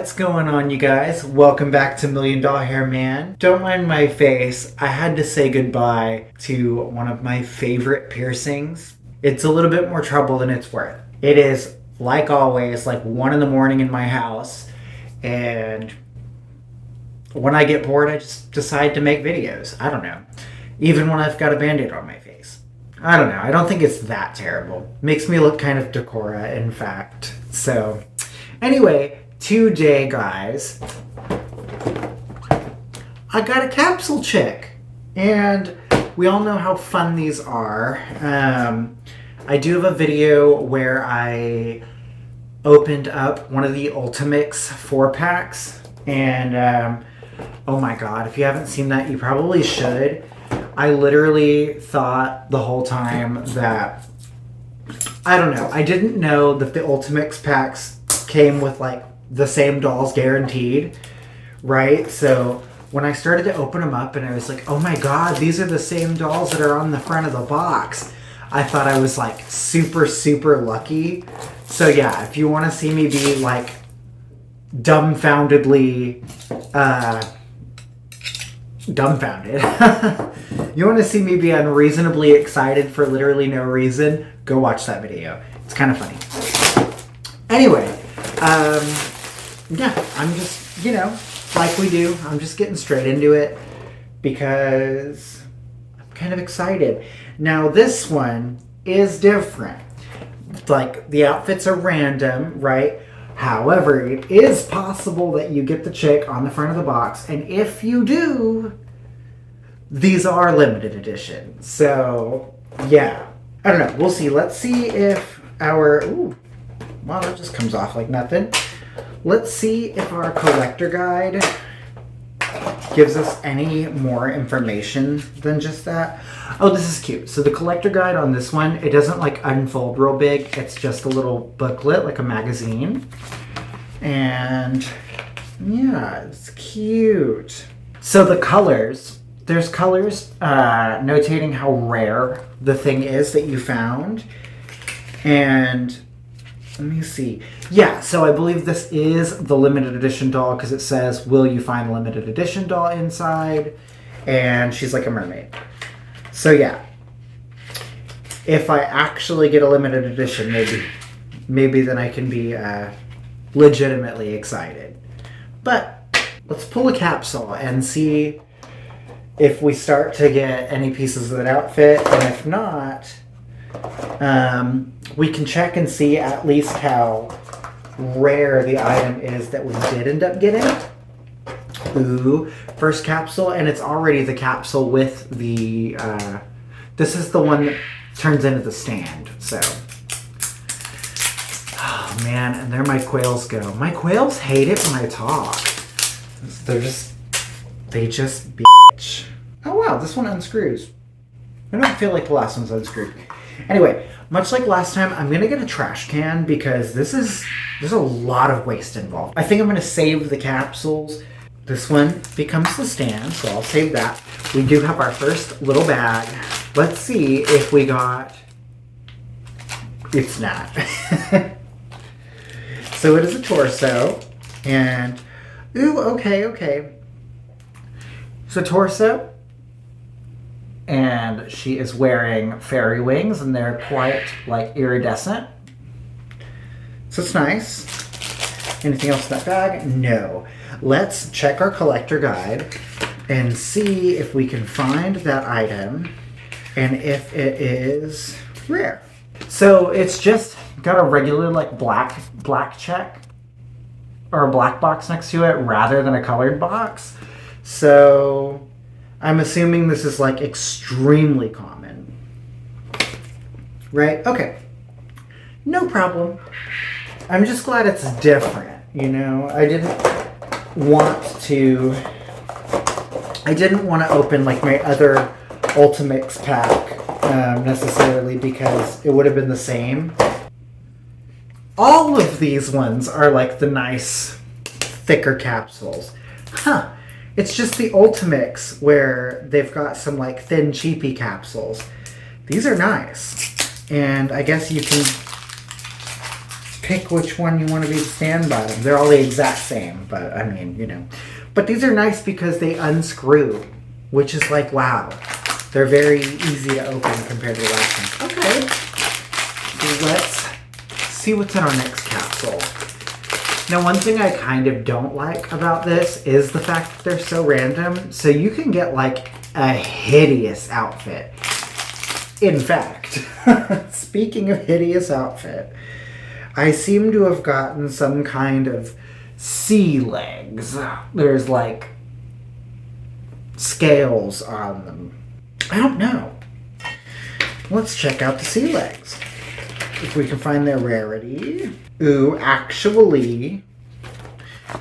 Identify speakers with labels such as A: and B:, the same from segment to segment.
A: What's going on, you guys? Welcome back to Million Dollar Hair Man. Don't mind my face. I had to say goodbye to one of my favorite piercings. It's a little bit more trouble than it's worth. It is, like always, like 1 in the morning in my house, and when I get bored, I just decide to make videos. I don't know. Even when I've got a Band-Aid on my face. I don't know. I don't think it's that terrible. Makes me look kind of Decora, in fact. So, anyway, today, guys, I got a Capsule Chix. And we all know how fun these are. I do have a video where I opened up one of the Ultimix 4-packs. And, oh my god, if you haven't seen that, you probably should. I literally thought the whole time that, I don't know, I didn't know that the Ultimix packs came with like the same dolls guaranteed, right? So when I started to open them up and I was like, oh my god, these are the same dolls that are on the front of the box, I thought I was like super lucky. So yeah, if you want to see me be like dumbfounded, you want to see me be unreasonably excited for literally no reason, go watch that video. It's kind of funny. Anyway, yeah, I'm just, like we do, I'm just getting straight into it because I'm kind of excited. Now, this one is different. Like, the outfits are random, right? However, it is possible that you get the chick on the front of the box, and if you do, these are limited edition. So, yeah. I don't know. We'll see. Let's see if our... Ooh. Wow, that just comes off like nothing. Let's see if our collector guide gives us any more information than just that. Oh, this is cute. So the collector guide on this one, it doesn't like unfold real big. It's just a little booklet, like a magazine. And yeah, it's cute. So the colors, there's colors notating how rare the thing is that you found. And let me see. Yeah, so I believe this is the limited edition doll because it says, will you find a limited edition doll inside? And she's like a mermaid. So yeah, if I actually get a limited edition, maybe then I can be legitimately excited. But let's pull a capsule and see if we start to get any pieces of that outfit. And if not, we can check and see at least how rare the item is that we did end up getting. Ooh, first capsule, and it's already the capsule with the, this is the one that turns into the stand, so. Oh man, and there my quails go. My quails hate it when I talk. They just bitch. Oh wow, this one unscrews. I don't feel like the last one's unscrewed. Anyway, much like last time, I'm going to get a trash can because there's a lot of waste involved. I think I'm going to save the capsules. This one becomes the stand, so I'll save that. We do have our first little bag. Let's see if we got... It's not. So it is a torso, and... Ooh, okay. So torso. And she is wearing fairy wings, and they're quite, like, iridescent. So it's nice. Anything else in that bag? No. Let's check our collector guide and see if we can find that item and if it is rare. So it's just got a regular, like, black check or a black box next to it rather than a colored box. So... I'm assuming this is like extremely common. Right? Okay. No problem. I'm just glad it's different, I didn't want to open like my other Ultimix pack necessarily because it would have been the same. All of these ones are like the nice thicker capsules. Huh. It's just the Ultimix where they've got some like thin cheapy capsules. These are nice. And I guess you can pick which one you want to be the stand bottom. They're all the exact same, but I mean, you know. But these are nice because they unscrew, which is like, wow. They're very easy to open compared to the last one. Okay. So let's see what's in our next capsule. Now, one thing I kind of don't like about this is the fact that they're so random. So you can get like a hideous outfit. In fact, speaking of hideous outfit, I seem to have gotten some kind of sea legs. There's like scales on them. I don't know. Let's check out the sea legs. If we can find their rarity. Ooh, actually,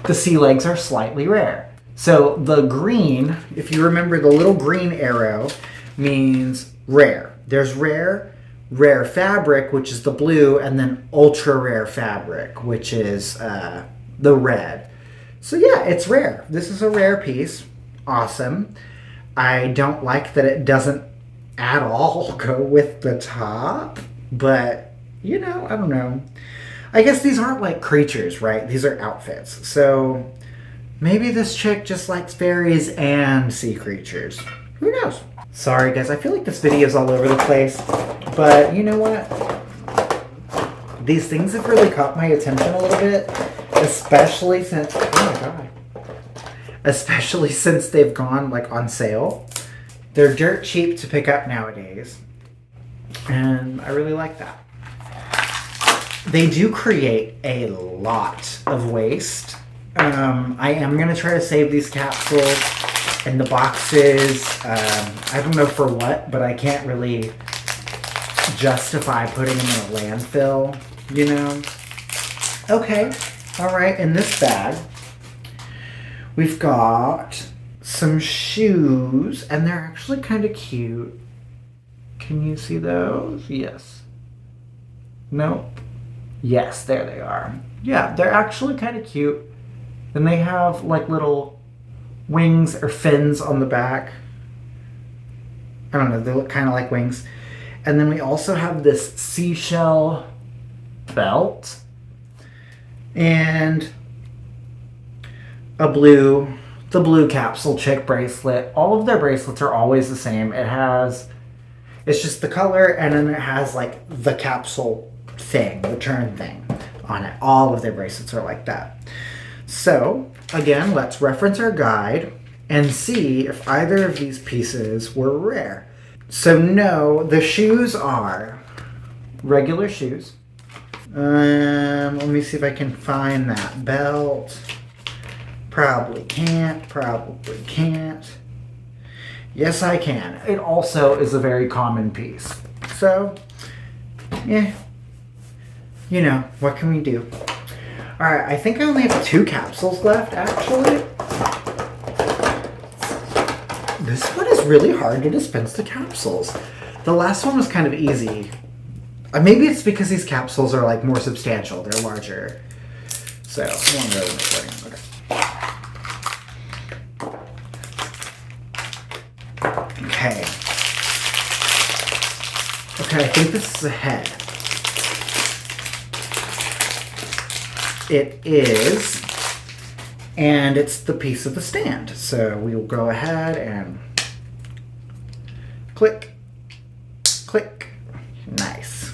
A: the sea legs are slightly rare. So the green, if you remember the little green arrow, means rare. There's rare, rare fabric, which is the blue, and then ultra rare fabric, which is the red. So yeah, it's rare. This is a rare piece. Awesome. I don't like that it doesn't at all go with the top, but you know, I don't know. I guess these aren't like creatures, right? These are outfits. So maybe this chick just likes fairies and sea creatures. Who knows? Sorry guys, I feel like this video is all over the place, but you know what? These things have really caught my attention a little bit, especially since, oh my god, especially since they've gone like on sale. They're dirt cheap to pick up nowadays, and I really like that. They do create a lot of waste. I am going to try to save these capsules and the boxes. I don't know for what, but I can't really justify putting them in a landfill, you know? Okay, all right, in this bag, we've got some shoes, and they're actually kind of cute. Can you see those? Yes. Nope. Yes, there they are. Yeah, they're actually kind of cute. And they have like little wings or fins on the back. I don't know, they look kind of like wings. And then we also have this seashell belt. And the blue Capsule Chix bracelet. All of their bracelets are always the same. It's just the color, and then it has like the capsule thing, the turn thing on it. All of their bracelets are like that. So, again, let's reference our guide and see if either of these pieces were rare. So, no, the shoes are regular shoes. Let me see if I can find that belt. Probably can't. Yes, I can. It also is a very common piece. So, yeah. You know, what can we do? Alright, I think I only have 2 capsules left, actually. This one is really hard to dispense the capsules. The last one was kind of easy. Maybe it's because these capsules are like more substantial. They're larger. So, I want to go recording. Okay. Okay, I think this is a head. It is, and it's the piece of the stand. So we will go ahead and click, click. Nice.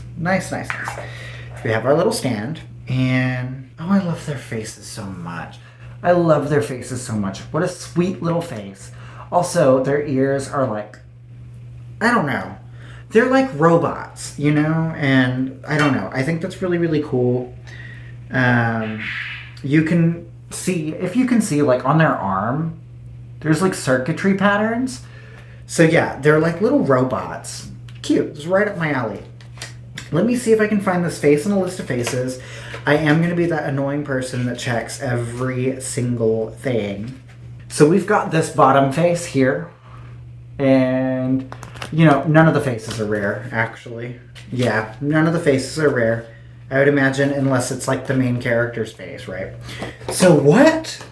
A: We have our little stand, and oh, I love their faces so much. What a sweet little face. Also, their ears are like, I don't know. They're like robots, you know? And I don't know. I think that's really, really cool. You can see, if you can see like on their arm, there's like circuitry patterns. So yeah, they're like little robots. Cute. It's right up my alley. Let me see if I can find this face in a list of faces. I am going to be that annoying person that checks every single thing. So we've got this bottom face here. And, you know, none of the faces are rare, actually. Yeah, none of the faces are rare. I would imagine, unless it's like the main character's face, right? So what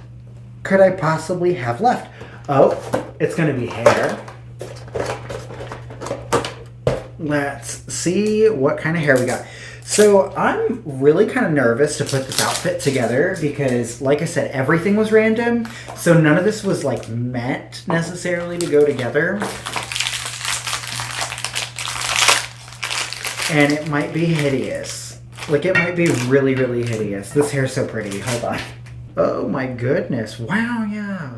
A: could I possibly have left? Oh, it's going to be hair. Let's see what kind of hair we got. So I'm really kind of nervous to put this outfit together because, like I said, everything was random. So none of this was like meant necessarily to go together. And it might be hideous. Like it might be really, really hideous. This hair's so pretty. Hold on. Oh my goodness. Wow, yeah.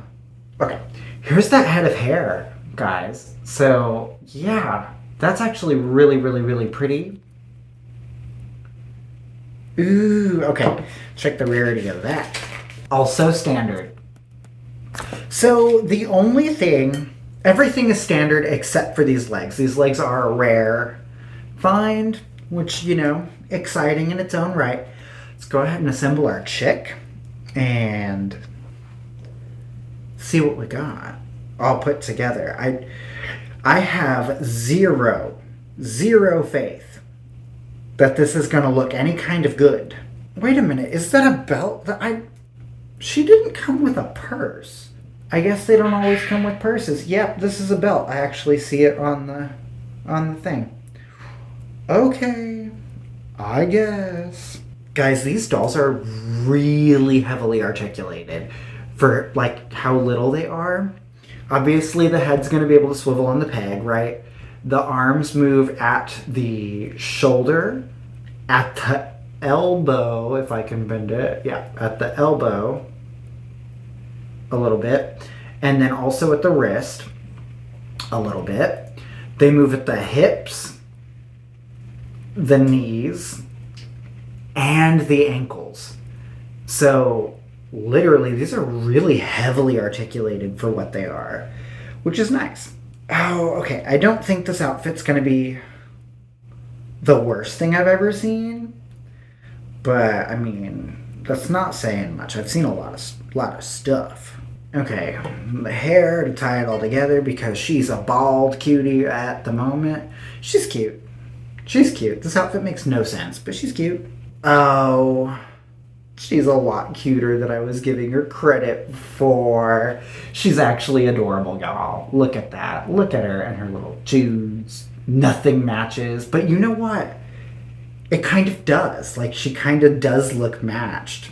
A: Okay. Here's that head of hair, guys. So yeah, that's actually really, really, really pretty. Ooh, okay. Check the rarity of that. Also standard. So the only thing, everything is standard except for these legs. These legs are a rare find, which, you know, exciting in its own right. Let's go ahead and assemble our chick and see what we got all put together. I have zero faith that this is going to look any kind of good. Wait a minute, is that a belt? She didn't come with a purse. I guess they don't always come with purses. Yep, this is a belt. I actually see it on the thing. Okay, I guess. Guys, these dolls are really heavily articulated for like how little they are. Obviously the head's going to be able to swivel on the peg, right? The arms move at the shoulder, at the elbow, if I can bend it. Yeah, at the elbow a little bit. And then also at the wrist a little bit. They move at the hips, the knees, and the ankles. So literally these are really heavily articulated for what they are, which is nice. Oh, okay. I don't think this outfit's going to be the worst thing I've ever seen. But, I mean, that's not saying much. I've seen a lot of stuff. Okay, the hair to tie it all together because she's a bald cutie at the moment. She's cute. She's cute. This outfit makes no sense, but she's cute. Oh, she's a lot cuter than I was giving her credit for. She's actually adorable, y'all. Look at that. Look at her and her little shoes. Nothing matches. But you know what? It kind of does. Like, she kind of does look matched.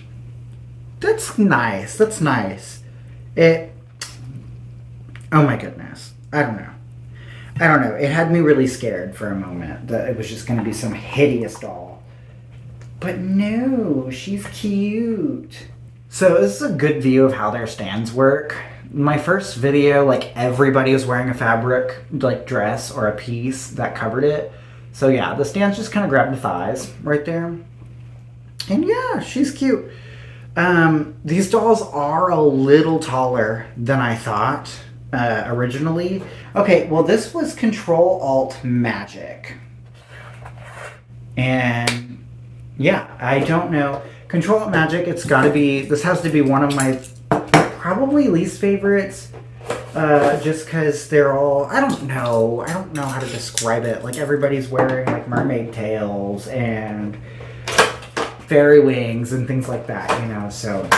A: That's nice. That's nice. Oh my goodness. I don't know. It had me really scared for a moment that it was just going to be some hideous doll. But no, she's cute. So this is a good view of how their stands work. My first video, like, everybody was wearing a fabric, like, dress or a piece that covered it. So yeah, the stands just kind of grab the thighs right there. And yeah, she's cute. These dolls are a little taller than I thought originally. Okay, well, this was Ctrl+Alt+Magic. And yeah, I don't know. Ctrl+Alt+Magic, it's got to be, this has to be one of my probably least favorites. Just because they're all, I don't know how to describe it. Like, everybody's wearing, like, mermaid tails and fairy wings and things like that, you know, so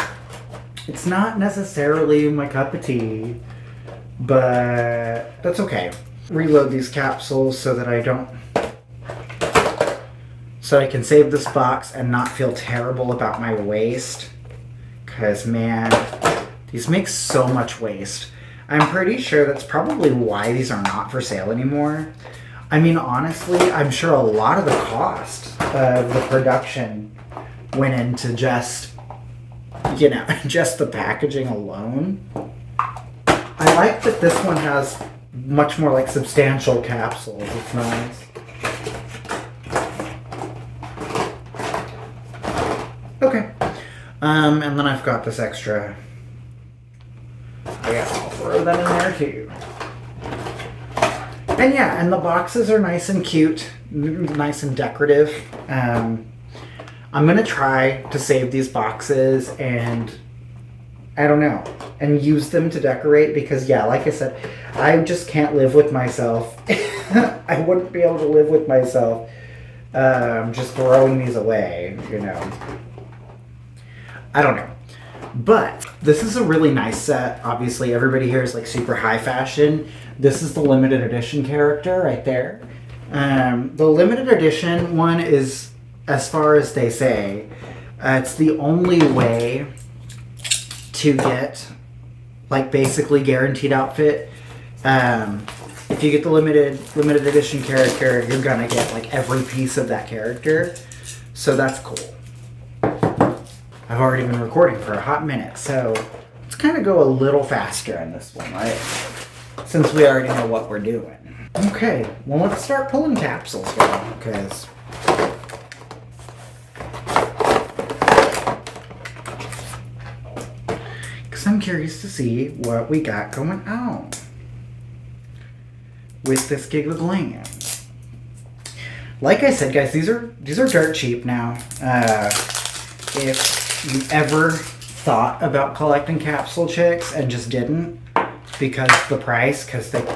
A: it's not necessarily my cup of tea, but that's okay. Reload these capsules so that so I can save this box and not feel terrible about my waste, because man, these make so much waste. I'm pretty sure that's probably why these are not for sale anymore. I mean, honestly, I'm sure a lot of the cost of the production went into just, you know, just the packaging alone. I like that this one has much more, like, substantial capsules. It's nice. Okay. And then I've got this extra. I guess I'll throw that in there too. And yeah, and the boxes are nice and cute, nice and decorative. I'm going to try to save these boxes and, I don't know, and use them to decorate because, yeah, like I said, I just can't live with myself. I wouldn't be able to live with myself just throwing these away, you know. I don't know. But this is a really nice set. Obviously, everybody here is, like, super high fashion. This is the limited edition character right there. The limited edition one is as far as they say, it's the only way to get like basically guaranteed outfit. If you get the limited edition character, you're gonna get like every piece of that character. So that's cool. I've already been recording for a hot minute, so let's kind of go a little faster on this one, right? Since we already know what we're doing. Okay, well let's start pulling capsules here, because I'm curious to see what we got going on with this Giga Glam. Like I said, guys, these are dirt cheap now. If you ever thought about collecting Capsule Chix and just didn't because the price, because they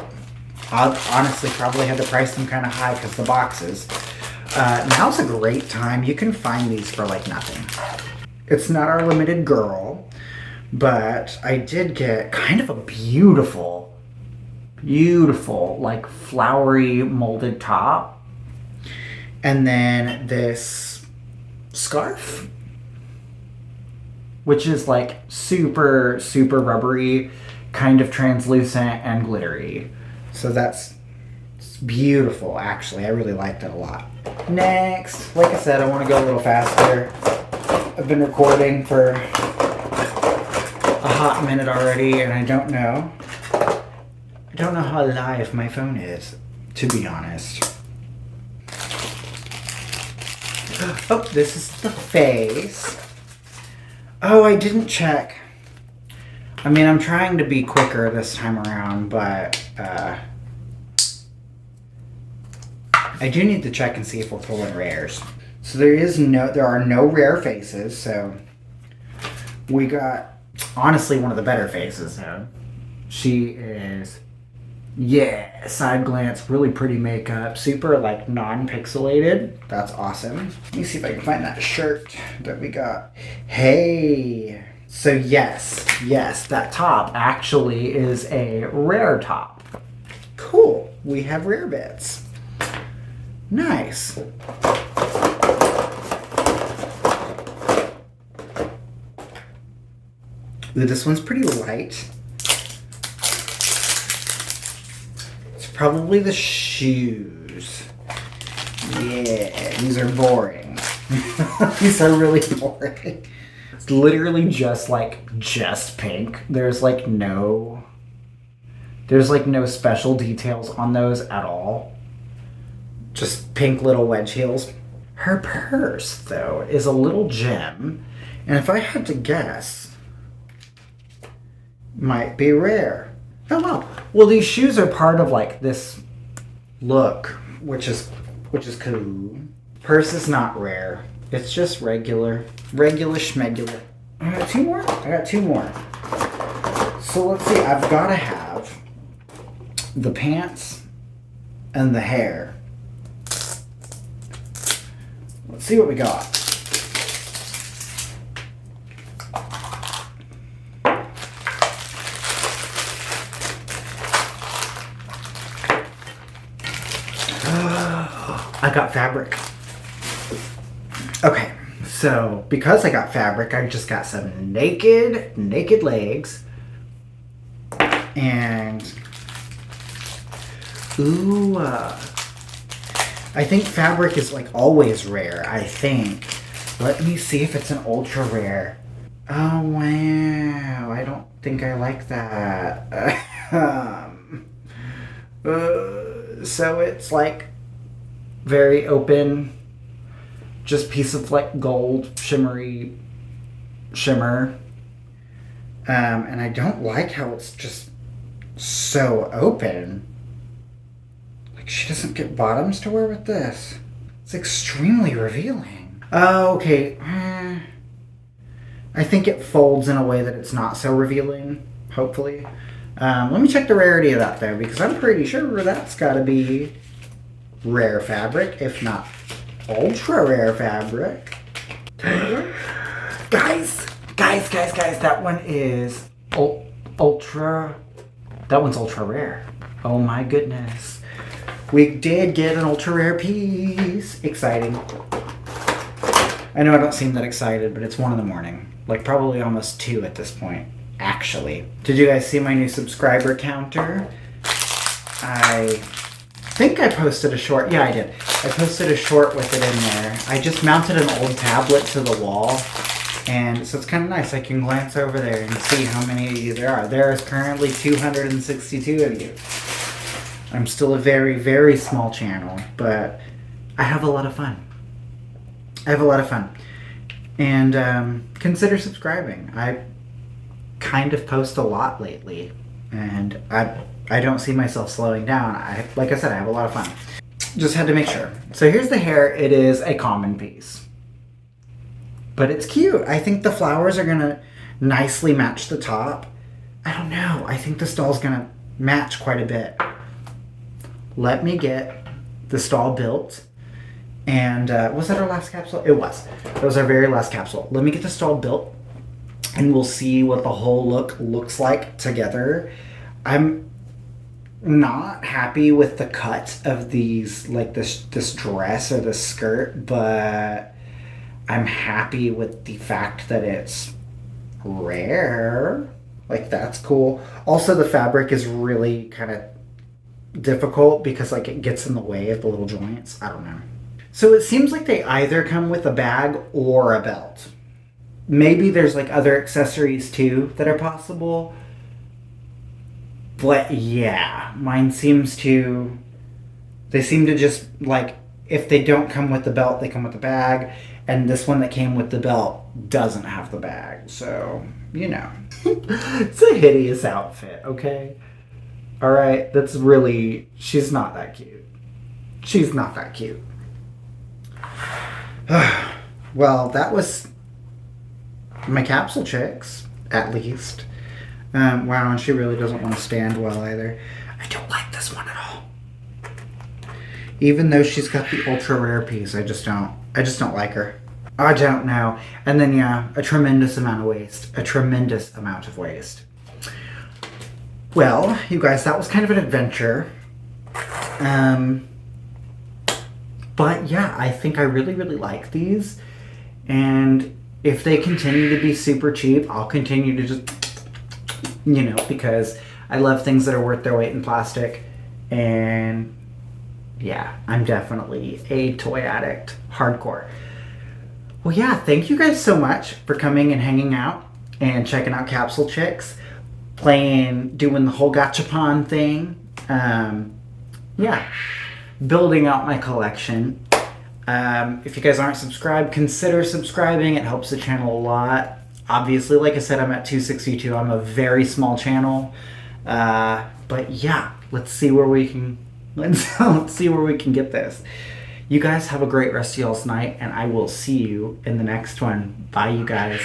A: honestly probably had to price them kind of high because the boxes. Now's a great time. You can find these for like nothing. It's not our limited girl, but I did get kind of a beautiful like flowery molded top, and then this scarf, which is like super rubbery, kind of translucent and glittery. So it's beautiful, actually. I really liked it a lot. Next, like I said, I want to go a little faster. I've been recording for a hot minute already, and I don't know how live my phone is, to be honest. Oh, this is the face. Oh, I didn't check. I mean, I'm trying to be quicker this time around, but I do need to check and see if we're pulling rares. So there are no rare faces, so we got honestly one of the better faces. She is, yeah, side glance, really pretty makeup, super like non-pixelated. That's awesome. Let me see if I can find that shirt that we got. Hey, so yes, that top actually is a rare top. Cool, we have rare bits. Nice. This one's pretty light. It's probably the shoes. Yeah, these are boring. These are really boring. It's literally just pink. There's no special details on those at all. Just pink little wedge heels. Her purse, though, is a little gem. And if I had to guess, might be rare. Oh wow. Well, these shoes are part of like this look, which is cool. Purse is not rare. It's just regular schmegular. I got two more. So let's see. I've got to have the pants and the hair. Let's see what we got. I got fabric. Okay, so because I got fabric, I just got some naked legs. And ooh, I think fabric is like always rare, I think. Let me see if it's an ultra rare. Oh wow, I don't think I like that. So it's like very open, just piece of like gold shimmery shimmer. And I don't like how it's just so open. Like she doesn't get bottoms to wear with this. It's extremely revealing. Oh, okay. I think it folds in a way that it's not so revealing, hopefully. Let me check the rarity of that though, because I'm pretty sure that's gotta be rare fabric, if not ultra rare fabric. Guys, that one is ultra rare. Oh my goodness. We did get an ultra rare piece. Exciting. I know I don't seem that excited, but it's 1 in the morning. Like probably almost 2 at this point, actually. Did you guys see my new subscriber counter? I think I posted a short. Yeah, I did. I posted a short with it in there. I just mounted an old tablet to the wall. And so it's kind of nice. I can glance over there and see how many of you there are. There is currently 262 of you. I'm still a very, very small channel, but I have a lot of fun. And consider subscribing. I kind of post a lot lately, and I don't see myself slowing down. Like I said, I have a lot of fun. Just had to make sure. So here's the hair. It is a common piece, but it's cute. I think the flowers are gonna nicely match the top. I don't know. I think the stall's gonna match quite a bit. Let me get the stall built. And was that our last capsule? It was. That was our very last capsule. Let me get the stall built, and we'll see what the whole look looks like together. I'm not happy with the cut of these, like this dress or this skirt, but I'm happy with the fact that it's rare. Like, that's cool. Also, the fabric is really kind of difficult because like it gets in the way of the little joints. I don't know. So it seems like they either come with a bag or a belt. Maybe there's like other accessories too that are possible. But yeah, mine seems to... They seem to just like, if they don't come with the belt, they come with the bag. And this one that came with the belt doesn't have the bag. So, you know. It's a hideous outfit, okay? Alright, that's really... She's not that cute. She's not that cute. Well, that was my Capsule Chix, at least. Wow, and she really doesn't want to stand well either. I don't like this one at all. Even though she's got the ultra rare piece, I just don't like her. I don't know. And then yeah, a tremendous amount of waste. A tremendous amount of waste. Well, you guys, that was kind of an adventure. But yeah, I think I really, really like these. And if they continue to be super cheap, I'll continue to just, you know, because I love things that are worth their weight in plastic. And yeah, I'm definitely a toy addict. Hardcore. Well, yeah, thank you guys so much for coming and hanging out and checking out Capsule Chix. Doing the whole gachapon thing. Yeah. Building out my collection. If you guys aren't subscribed, consider subscribing. It helps the channel a lot. Obviously, like I said, I'm at 262. I'm a very small channel. But yeah, let's see where we can get this. You guys have a great rest of y'all's night, and I will see you in the next one. Bye, you guys.